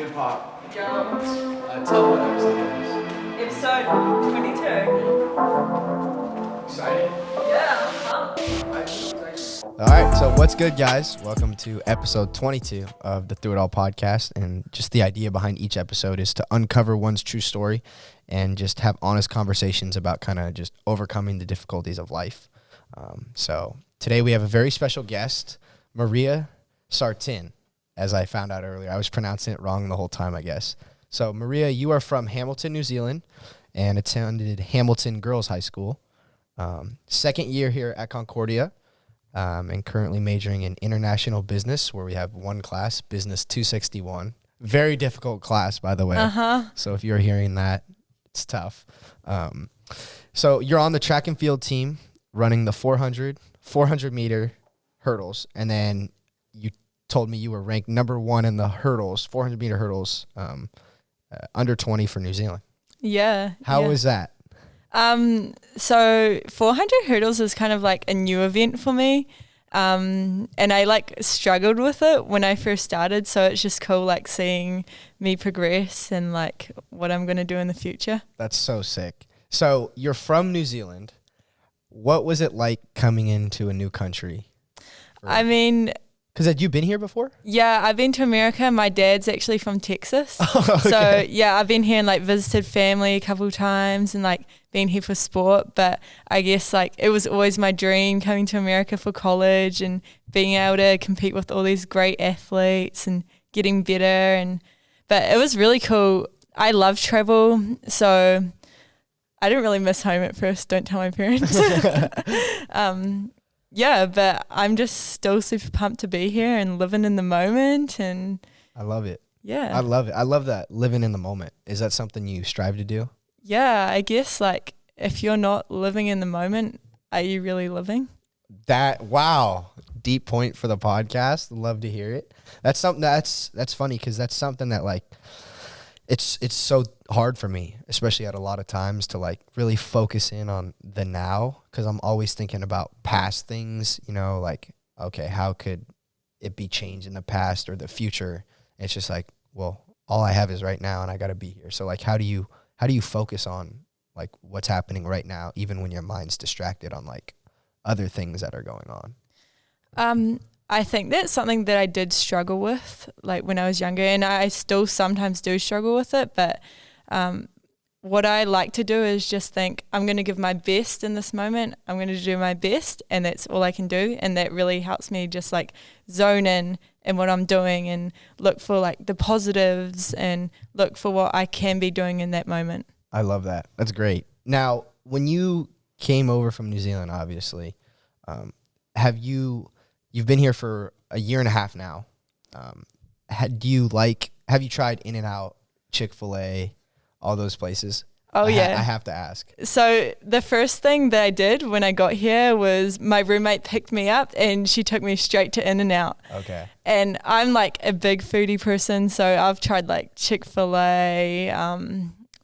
Good pop. Go. Tell what episode it is. Episode 22. Excited? Yeah, I'm All right, so what's good, guys? Welcome to episode 22 of the Through It All podcast. And just the idea behind each episode is to uncover one's true story and just have honest conversations about kind of just overcoming the difficulties of life. So today we have a very special guest, Maria Sartin. As I found out earlier, I was pronouncing it wrong the whole time, I guess. So Maria, you are from Hamilton, New Zealand, and attended Hamilton Girls High School. Second year here at Concordia. And currently majoring in international business, where we have one class, Business 261. Very difficult class, by the way. So if you're hearing that, it's tough. So you're on the track and field team, running the 400-meter hurdles, and then you told me you were ranked number one in the hurdles, 400-meter hurdles, under 20 for New Zealand. Yeah. How was that? So 400 hurdles is kind of like a new event for me. And I struggled with it when I first started. So it's just cool, seeing me progress and what I'm going to do in the future. That's so sick. So you're from New Zealand. What was it like coming into a new country? I mean, because had you been here before? Yeah, I've been to America. My dad's actually from Texas. Okay. So yeah, I've been here and visited family a couple of times and been here for sport. But I guess it was always my dream coming to America for college and being able to compete with all these great athletes and getting better. But it was really cool. I love travel, so I didn't really miss home at first. Don't tell my parents. Yeah, but I'm just still super pumped to be here and living in the moment. And I love it. Yeah. I love it. I love that, living in the moment. Is that something you strive to do? Yeah, I guess if you're not living in the moment, are you really living? Wow. Deep point for the podcast. Love to hear it. That's something that's funny, because that's something that it's so hard for me, especially at a lot of times, to really focus in on the now, because I'm always thinking about past things, okay, how could it be changed in the past or the future? It's just well, all I have is right now, and I got to be here. So how do you focus on what's happening right now, even when your mind's distracted on other things that are going on? I think that's something that I did struggle with when I was younger, and I still sometimes do struggle with it. But what I like to do is just think, I'm going to give my best in this moment. I'm going to do my best, and that's all I can do. And that really helps me just zone in what I'm doing and look for the positives and look for what I can be doing in that moment. I love that. That's great. Now, when you came over from New Zealand, obviously, you've been here for a year and a half now. Have you tried In-N-Out, Chick-fil-A, all those places? Oh, yeah. I have to ask. So the first thing that I did when I got here was my roommate picked me up and she took me straight to In-N-Out. Okay. And I'm a big foodie person, so I've tried Chick-fil-A,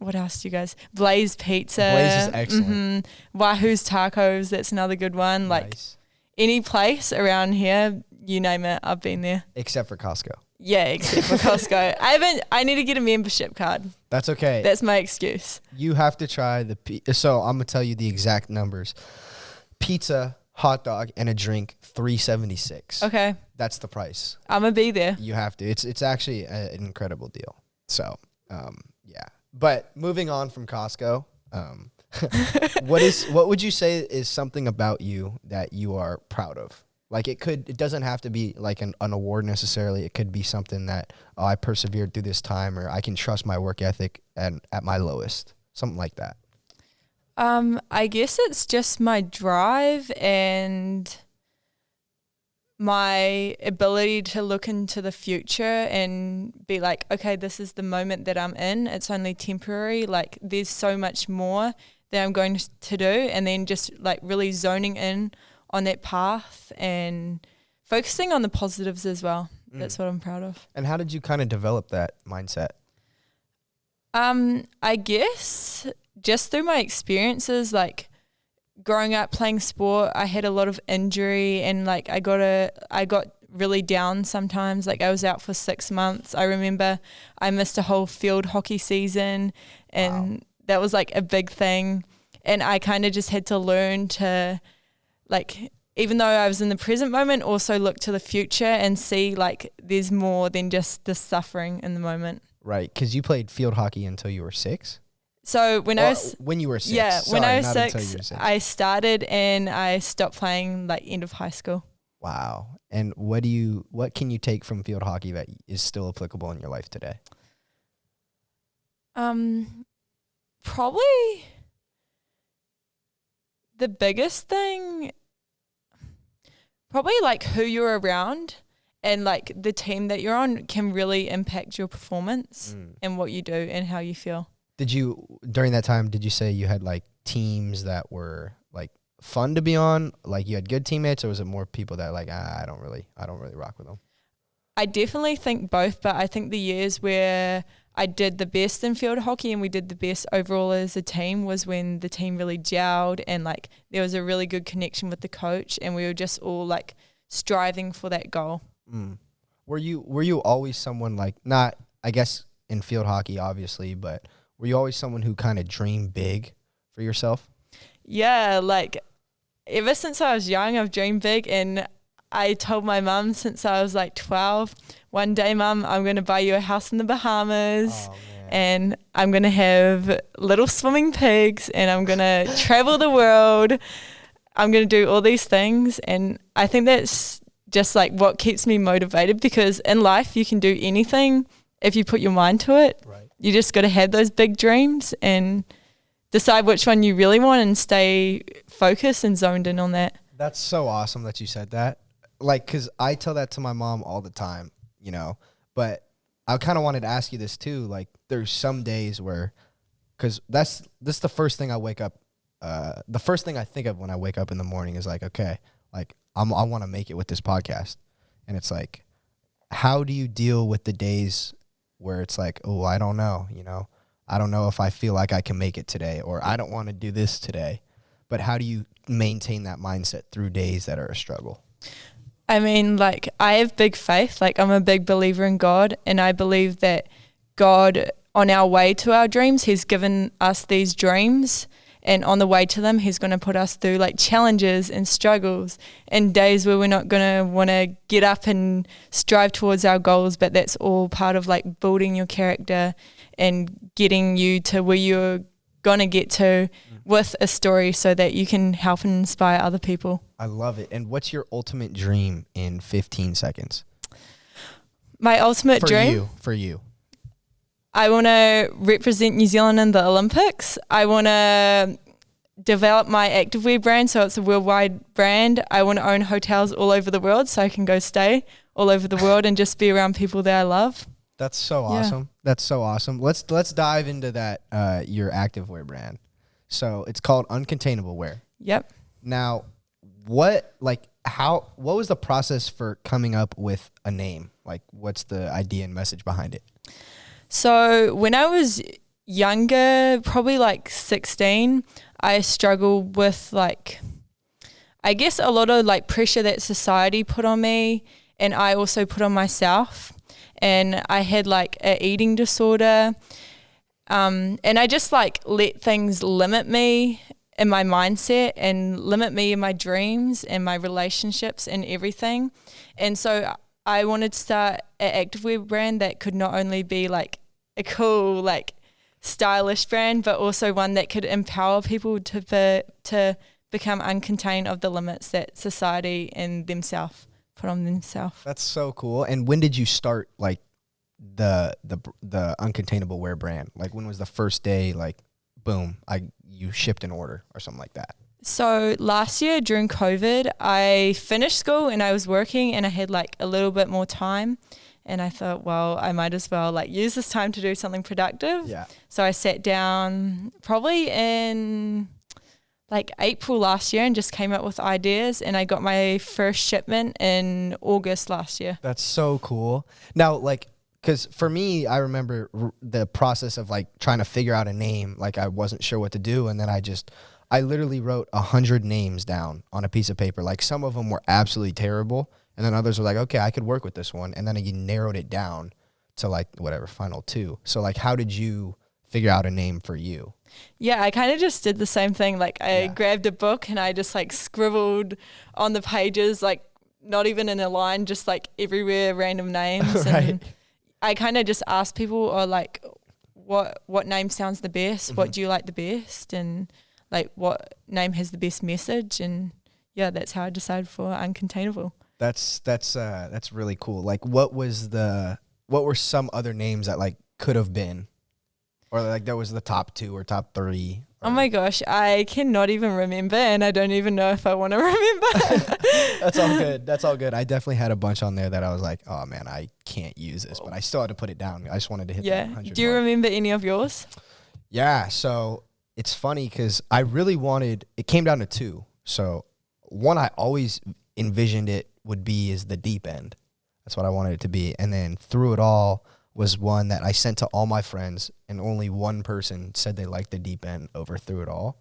what else do you guys? Blaze Pizza. Blaze is excellent. Wahoo's Tacos, that's another good one. Nice. Any place around here, you name it, I've been there. Except for Costco. Yeah, except for Costco. I need to get a membership card. That's okay. That's my excuse. You have to try so I'm going to tell you the exact numbers. Pizza, hot dog, and a drink, $3.76. Okay. That's the price. I'm going to be there. You have to. It's actually an incredible deal. So, yeah. But moving on from Costco, what would you say is something about you that you are proud of? It doesn't have to be an award necessarily. It could be something that, I persevered through this time, or I can trust my work ethic and at my lowest, something like that. I guess it's just my drive and my ability to look into the future and be okay, this is the moment that I'm in. It's only temporary. There's so much more that I'm going to do, and then just really zoning in on that path and focusing on the positives as well. That's what I'm proud of. And how did you kind of develop that mindset? I guess just through my experiences, growing up playing sport, I had a lot of injury, and I got really down sometimes. Like I was out for 6 months. I remember I missed a whole field hockey season, and that was like a big thing. And I kind of just had to learn to, like, even though I was in the present moment, also look to the future and see like there's more than just the suffering in the moment. Right, because you played field hockey until you were 6? So when you were 6. Yeah, Sorry, when I was not until 6, you were 6. I started and I stopped playing like end of high school. Wow. And what can you take from field hockey that is still applicable in your life today? Probably the biggest thing, probably like who you're around and like the team that you're on can really impact your performance and what you do and how you feel. During that time, did you say you had like teams that were like fun to be on? Like you had good teammates, or was it more people that like, I don't really rock with them? I definitely think both, but I think the years where I did the best in field hockey and we did the best overall as a team was when the team really gelled and like there was a really good connection with the coach and we were just all like striving for that goal. Were you always someone like, not I guess in field hockey obviously, but were you always someone who kind of dreamed big for yourself? Yeah, like ever since I was young I've dreamed big, and I told my mum since I was like 12, one day, Mum, I'm going to buy you a house in the Bahamas, and I'm going to have little swimming pigs, and I'm going to travel the world. I'm going to do all these things. And I think that's just like what keeps me motivated, because in life you can do anything if you put your mind to it. Right. You just got to have those big dreams and decide which one you really want and stay focused and zoned in on that. That's so awesome that you said that. Like, because I tell that to my mom all the time, you know, but I kind of wanted to ask you this too. Like, there's some days where, because this is the first thing I wake up, the first thing I think of when I wake up in the morning is like, okay, like I want to make it with this podcast. And it's like, how do you deal with the days where it's like, oh, I don't know, you know, I don't know if I feel like I can make it today, or I don't want to do this today. But how do you maintain that mindset through days that are a struggle? I mean, like, I have big faith. Like, I'm a big believer in God, and I believe that God, on our way to our dreams, He's given us these dreams, and on the way to them, He's going to put us through, like, challenges and struggles and days where we're not going to want to get up and strive towards our goals, but that's all part of, like, building your character and getting you to where you're going to get to with a story so that you can help and inspire other people. I love it. And what's your ultimate dream in 15 seconds? My ultimate dream? For you. I want to represent New Zealand in the Olympics. I want to develop my activewear brand so it's a worldwide brand. I want to own hotels all over the world so I can go stay all over the world and just be around people that I love. That's so awesome. That's so awesome. Let's dive into that, your activewear brand. So it's called Uncontainable Wear. Yep. Now, what was the process for coming up with a name? Like, what's the idea and message behind it? So when I was younger, probably like 16, I struggled with like, I guess a lot of like pressure that society put on me, and I also put on myself. And I had like an eating disorder. And I just like let things limit me in my mindset and limit me in my dreams and my relationships and everything. And so I wanted to start an activewear brand that could not only be like a cool, like stylish brand, but also one that could empower people to become uncontained of the limits that society and themselves put on themselves. That's so cool. And when did you start like the Uncontainable Wear brand? Like, when was the first day, like, boom, you shipped an order or something like that? So last year during COVID, I finished school and I was working and I had like a little bit more time, and I thought, well, I might as well like use this time to do something productive. Yeah. So I sat down probably in like April last year and just came up with ideas, and I got my first shipment in August last year. That's so cool. Now, like, because for me, I remember the process of like trying to figure out a name. Like, I wasn't sure what to do, and then I literally wrote 100 names down on a piece of paper. Like, some of them were absolutely terrible, And then others were like, okay, I could work with this one. And then you narrowed it down to like whatever, final 2. So like, how did you figure out a name for you? Yeah, I kind of just did the same thing. Like I grabbed a book and I just like scribbled on the pages, like not even in a line, just like everywhere random names. Right. And I kind of just asked people or like what name sounds the best? What do you like the best? And like what name has the best message? And yeah, that's how I decided for Uncontainable. That's really cool. Like what were some other names that like could have been, or like that was the top 2 or top 3? Oh my gosh, I cannot even remember, and I don't even know if I want to remember. That's all good. That's all good. I definitely had a bunch on there that I was like, oh man, I can't use this, but I still had to put it down. I just wanted to hit that 100 Do you remember any of yours? Yeah, so it's funny because I really wanted, it came down to 2. So one I always envisioned it would be is the deep end. That's what I wanted it to be. And then Through It All was one that I sent to all my friends, and only one person said they liked the deep end over Through It All.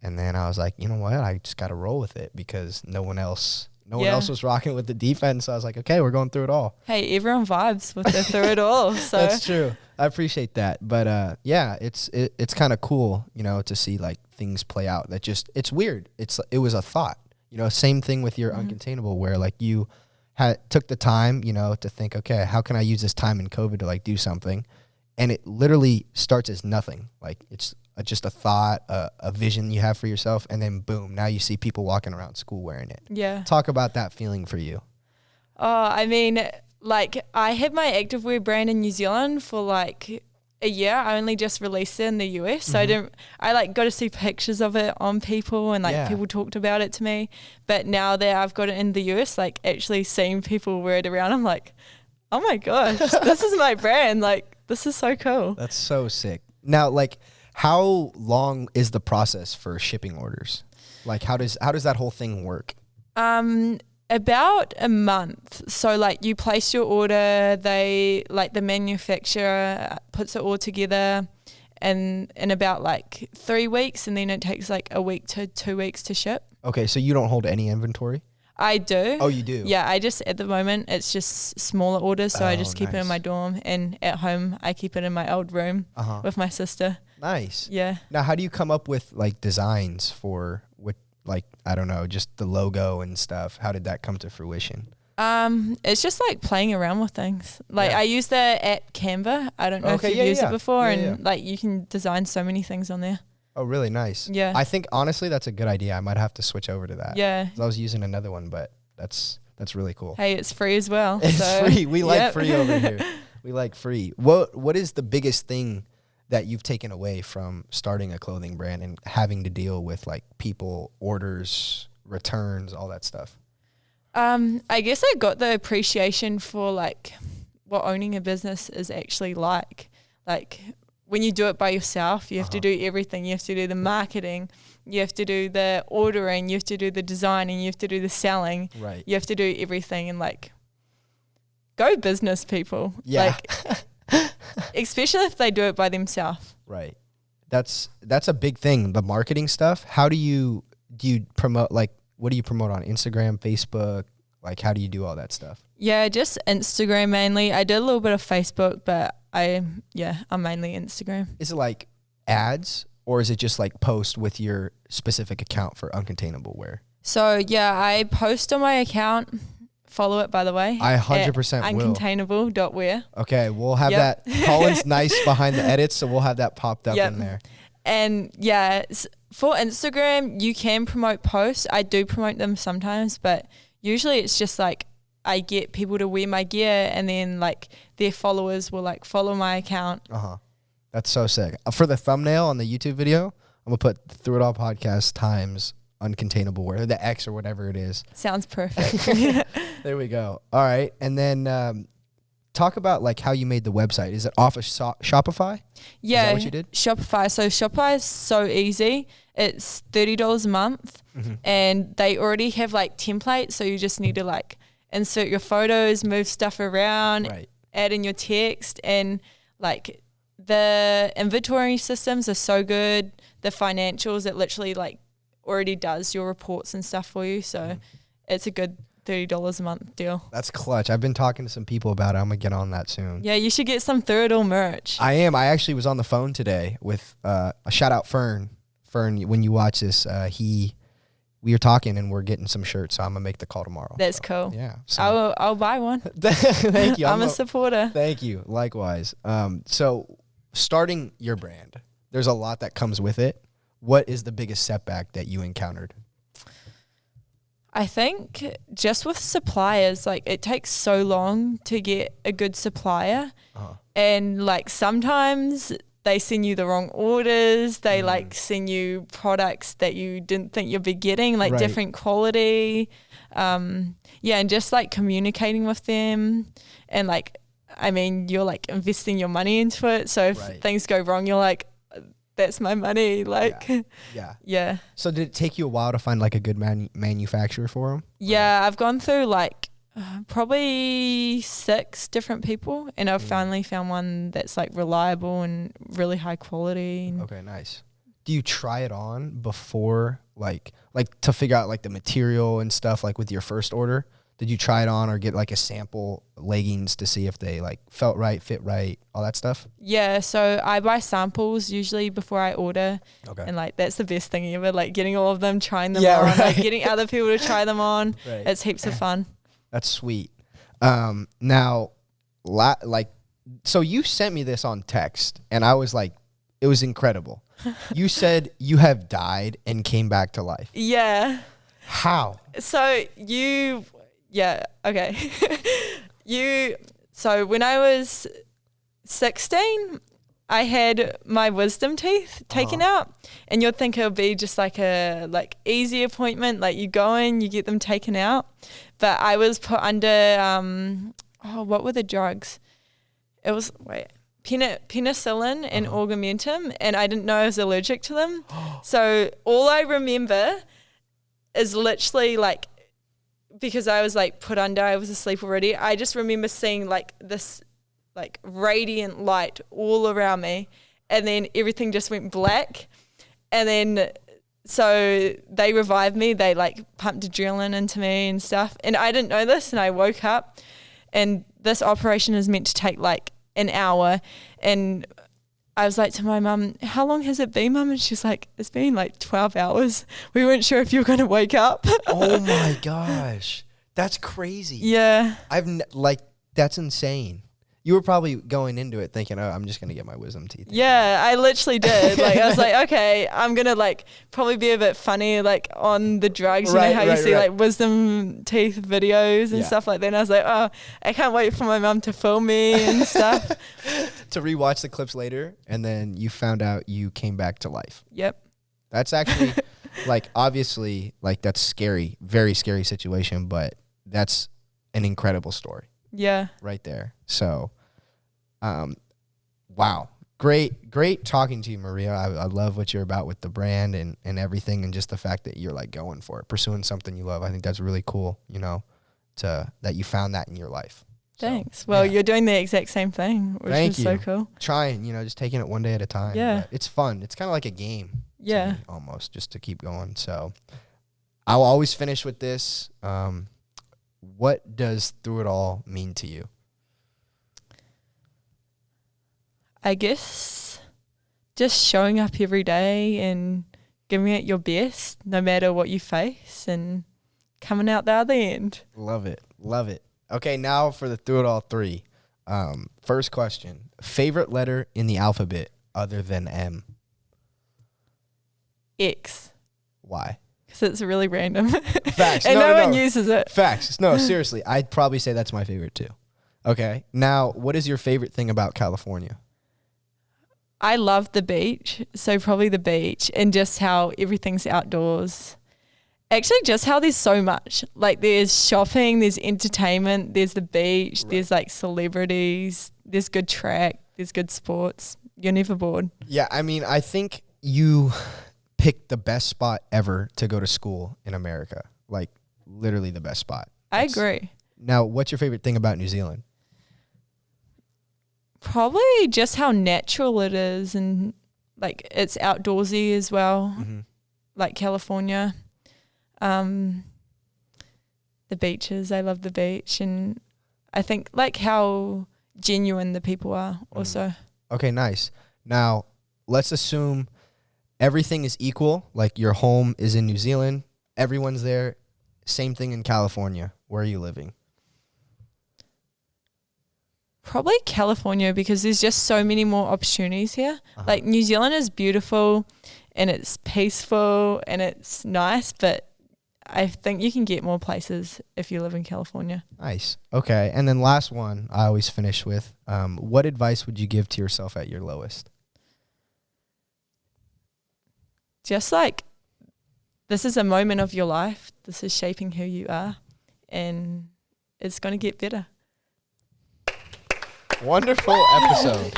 And then I was like, you know what? I just got to roll with it because no one else was rocking with the deep end. So I was like, okay, we're going Through It All. Hey, everyone vibes with the Through It All. So that's true. I appreciate that. But yeah, it's kind of cool, you know, to see like things play out. It's weird. It was a thought, you know, same thing with your Uncontainable, where like you took the time, you know, to think, okay, how can I use this time in COVID to like do something? And it literally starts as nothing. Like it's just a thought, a vision you have for yourself. And then boom, now you see people walking around school wearing it. Yeah. Talk about that feeling for you. Oh, I mean, like I had my activewear brand in New Zealand for like a year. I only just released it in the US. So I like got to see pictures of it on people, and like people talked about it to me. But now that I've got it in the US, like actually seeing people wear it around, I'm like, oh my gosh, this is my brand. Like this is so cool. That's so sick. Now, like how long is the process for shipping orders? Like how does that whole thing work? About a month. So like you place your order, the manufacturer puts it all together and in about like 3 weeks, and then it takes like a week to 2 weeks to ship. Okay, so you don't hold any inventory? I do. Oh, you do? Yeah, at the moment it's just smaller orders, so I just keep it in my dorm, and at home I keep it in my old room with my sister. Nice. Yeah. Now, how do you come up with like designs for like, I don't know, just the logo and stuff? How did that come to fruition? It's just like playing around with things. Like I use the app Canva. I don't know if you've used it before, like you can design so many things on there. Oh, really nice. Yeah. I think honestly that's a good idea. I might have to switch over to that. Yeah. I was using another one, but that's really cool. Hey, it's free as well. It's free. We like free over here. We like free. What is the biggest thing that you've taken away from starting a clothing brand and having to deal with like people, orders, returns, all that stuff? I guess I got the appreciation for like what owning a business is actually like. Like when you do it by yourself, you have to do everything. You have to do the marketing, you have to do the ordering, you have to do the designing, you have to do the selling. Right. You have to do everything, and like go business people. Yeah. Like especially if they do it by themselves. Right. That's a big thing, the marketing stuff. How do you promote, like what do you promote on Instagram, Facebook? Like how do you do all that stuff? Yeah, just Instagram mainly. I did a little bit of Facebook, but I'm mainly Instagram. Is it like ads, or is it just like post with your specific account for Uncontainable wear? So yeah, I post on my account. Follow it, by the way. I 100% will. Uncontainable.wear. Okay, we'll have that. Colin's nice behind the edits, so we'll have that popped up in there. And yeah, for Instagram, you can promote posts. I do promote them sometimes, but usually it's just like I get people to wear my gear, and then like their followers will like follow my account. That's so sick. For the thumbnail on the YouTube video, I'm gonna put Through It All Podcast times Uncontainable wear, the X or whatever it is. Sounds perfect. There we go. All right, and then talk about like how you made the website. Is it off of Shopify? Yeah, is that what you did? Shopify. So Shopify is so easy. It's $30 a month, and they already have like templates. So you just need to like insert your photos, move stuff around, add in your text, and like the inventory systems are so good. The financials, it literally like already does your reports and stuff for you. So it's a good $30 a month deal. That's clutch. I've been talking to some people about it. I'm gonna get on that soon. Yeah, you should get some Through It All merch. I am. I actually was on the phone today with a shout out Fern. Fern, when you watch this, we were talking and we're getting some shirts, so I'm gonna make the call tomorrow. That's cool. Yeah. So. I'll buy one. Thank you. I'm a supporter. Thank you. Likewise. So starting your brand, there's a lot that comes with it. What is the biggest setback that you encountered? I think just with suppliers, like it takes so long to get a good supplier. And like sometimes they send you the wrong orders. They like send you products that you didn't think you'd be getting, like different quality. And just like communicating with them and like, I mean, you're like investing your money into it. So if things go wrong, you're like, that's my money. Like, yeah. So did it take you a while to find like a good manufacturer for them? Yeah, I've gone through like probably 6 different people, and I've finally found one that's like reliable and really high quality. Okay, nice. Do you try it on before, like to figure out like the material and stuff, like with your first order? Did you try it on or get like a sample leggings to see if they like felt right, fit right, all that stuff? Yeah, so I buy samples usually before I order. Okay. And like that's the best thing ever, like getting all of them, trying them on, like getting other people to try them on. It's heaps of fun. That's sweet. Now, so you sent me this on text and I was like, it was incredible. You said you have died and came back to life. Yeah. How? So okay. So when I was 16, I had my wisdom teeth taken out, and you'd think it would be just like a easy appointment, like you go in, you get them taken out. But I was put under what were the drugs? It was penicillin and augmentin, and I didn't know I was allergic to them. So all I remember is literally like, because I was like put under, I was asleep already. I just remember seeing like this like radiant light all around me, and then everything just went black. And then so they revived me. They like pumped adrenaline into me and stuff. And I didn't know this, and I woke up, and this operation is meant to take like an hour. And I was like to my mum, how long has it been, Mum? And she's like, it's been like 12 hours. We weren't sure if you were going to wake up. Oh my gosh. That's crazy. Yeah. That's insane. You were probably going into it thinking, oh, I'm just going to get my wisdom teeth. Yeah, I literally did. Like, I was like, okay, I'm going to like probably be a bit funny like on the drugs. You know how you see like wisdom teeth videos and stuff like that. And I was like, oh, I can't wait for my mum to film me and stuff. To rewatch the clips later, and then you found out you came back to life. Yep. That's actually like, obviously, like that's scary, very scary situation, but that's an incredible story. Yeah. Right there. So, wow. Great talking to you, Maria. I love what you're about with the brand and everything, and just the fact that you're like going for it, pursuing something you love. I think that's really cool, that you found that in your life. Thanks. So, well, you're doing the exact same thing, which is so cool. Trying, just taking it one day at a time. Yeah. But it's fun. It's kind of like a game. Yeah. Me, almost, just to keep going. So I'll always finish with this. What does Through It All mean to you? I guess just showing up every day and giving it your best, no matter what you face, and coming out the other end. Love it. Love it. Okay, now for the Through It All 3. First question. Favorite letter in the alphabet other than M? X. Why? Because it's really random. Facts. And no one uses it. Facts. No, seriously. I'd probably say that's my favorite too. Okay. Now, what is your favorite thing about California? I love the beach. So probably the beach, and just how everything's outdoors. Actually, just how there's so much. Like there's shopping, there's entertainment, there's the beach, there's like celebrities, there's good track, there's good sports. You're never bored. Yeah. I mean, I think you picked the best spot ever to go to school in America. Like literally the best spot. I agree. Now, what's your favorite thing about New Zealand? Probably just how natural it is, and like it's outdoorsy as well, like California. The the beaches. I love the beach, and I think like how genuine the people are also. Okay, nice. Now, let's assume everything is equal, like your home is in New Zealand, everyone's there, same thing in California. Where are you living? Probably California, because there's just so many more opportunities here. Like New Zealand is beautiful and it's peaceful and it's nice, but I think you can get more places if you live in California. Nice. Okay, and then last one I always finish with, what advice would you give to yourself at your lowest? Just like, this is a moment of your life. This is shaping who you are, and it's going to get better. Wonderful episode.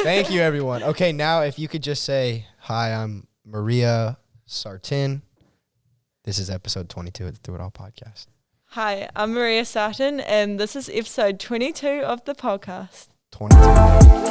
Thank you, everyone. Okay, now if you could just say, hi, I'm Maria Sartin. This is episode 22 of the Through It All podcast. Hi, I'm Maria Sartin, and this is episode 22 of the podcast. 22.